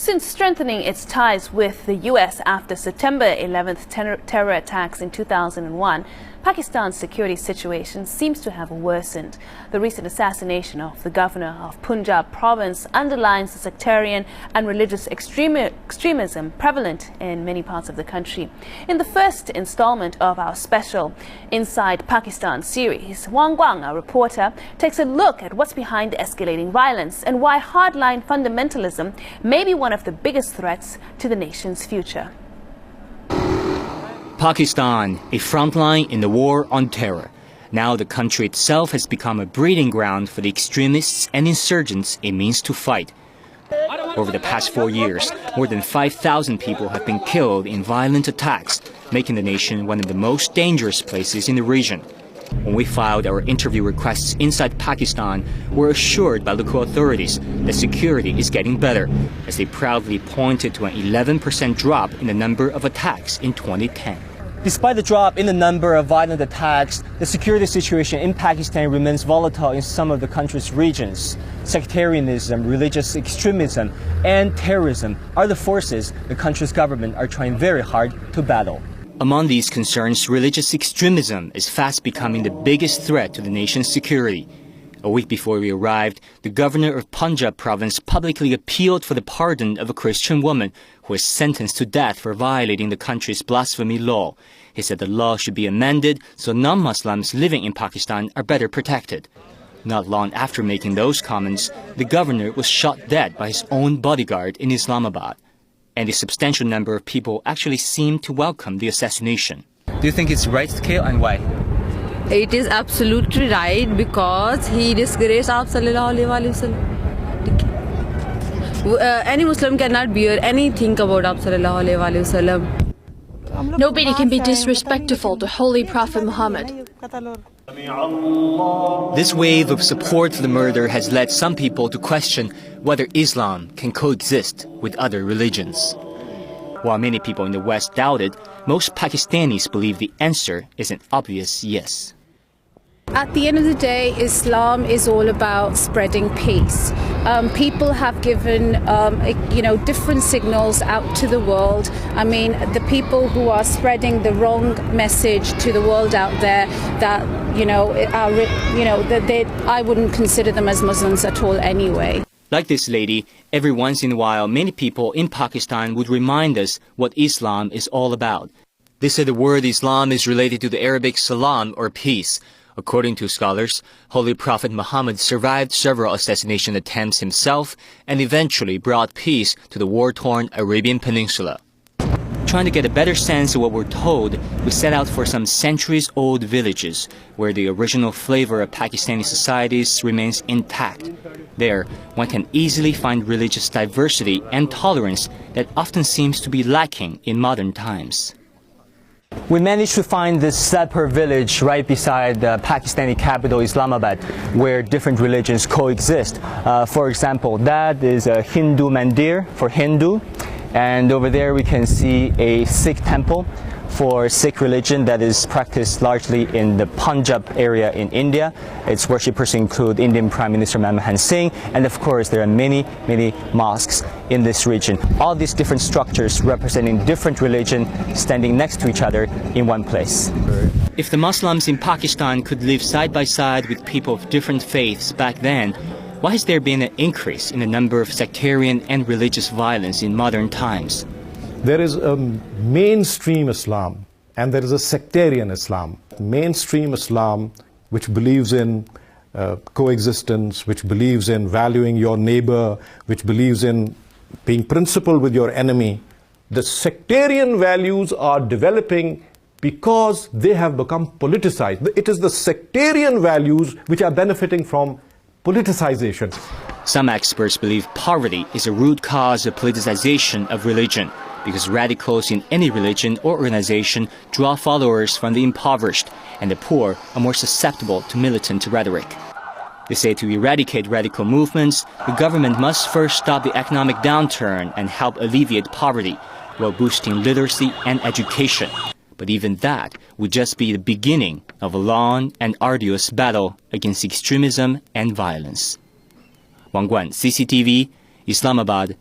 Since strengthening its ties with the U.S. after September 11th terror attacks in 2001, Pakistan's security situation seems to have worsened. The recent assassination of the governor of Punjab province underlines the sectarian and religious extremism prevalent in many parts of the country. In the first installment of our special Inside Pakistan series, Wang Guang, our reporter, takes a look at what's behind the escalating violence and why hardline fundamentalism may be one of the biggest threats to the nation's future. Pakistan, a frontline in the war on terror. Now the country itself has become a breeding ground for the extremists and insurgents it means to fight. Over the past 4 years, more than 5,000 people have been killed in violent attacks, making the nation one of the most dangerous places in the region. When we filed our interview requests inside Pakistan, we're assured by local authorities that security is getting better, as they proudly pointed to an 11% drop in the number of attacks in 2010. Despite the drop in the number of violent attacks, the security situation in Pakistan remains volatile in some of the country's regions. Sectarianism, religious extremism, and terrorism are the forces the country's government are trying very hard to battle. Among these concerns, religious extremism is fast becoming the biggest threat to the nation's security. A week before we arrived, the governor of Punjab province publicly appealed for the pardon of a Christian woman who was sentenced to death for violating the country's blasphemy law. He said the law should be amended so non-Muslims living in Pakistan are better protected. Not long after making those comments, the governor was shot dead by his own bodyguard in Islamabad. And a substantial number of people actually seemed to welcome the assassination. Do you think it's right to kill, and why? It is absolutely right because he disgraced Sallallahu Alaihi Wasallam. Any Muslim cannot bear anything about Sallallahu Alaihi Wasallam. Nobody can be disrespectful to Holy Prophet Muhammad. This wave of support for the murder has led some people to question whether Islam can coexist with other religions. While many people in the West doubt it, most Pakistanis believe the answer is an obvious yes. At the end of the day, Islam is all about spreading peace. People have given, different signals out to the world. I mean, the people who are spreading the wrong message to the world out there, that I wouldn't consider them as Muslims at all anyway. Like this lady, every once in a while, many people in Pakistan would remind us what Islam is all about. They say the word Islam is related to the Arabic salam, or peace. According to scholars, Holy Prophet Muhammad survived several assassination attempts himself and eventually brought peace to the war-torn Arabian Peninsula. Trying to get a better sense of what we're told, we set out for some centuries-old villages where the original flavor of Pakistani societies remains intact. There, one can easily find religious diversity and tolerance that often seems to be lacking in modern times. We managed to find this Sadpur village right beside the Pakistani capital Islamabad, where different religions coexist. For example, that is a Hindu mandir for Hindu, and over there we can see a Sikh temple for Sikh religion that is practiced largely in the Punjab area in India. Its worshippers include Indian Prime Minister Manmohan Singh, and of course there are many mosques in this region. All these different structures representing different religion standing next to each other in one place. If the Muslims in Pakistan could live side by side with people of different faiths back then, why has there been an increase in the number of sectarian and religious violence in modern times? There is a mainstream Islam and there is a sectarian Islam. Mainstream Islam, which believes in coexistence, which believes in valuing your neighbor, which believes in being principled with your enemy. The sectarian values are developing because they have become politicized. It is the sectarian values which are benefiting from politicization. Some experts believe poverty is a root cause of politicization of religion, because radicals in any religion or organization draw followers from the impoverished, and the poor are more susceptible to militant rhetoric. They say to eradicate radical movements, the government must first stop the economic downturn and help alleviate poverty, while boosting literacy and education. But even that would just be the beginning of a long and arduous battle against extremism and violence. Wang Guan, CCTV, Islamabad,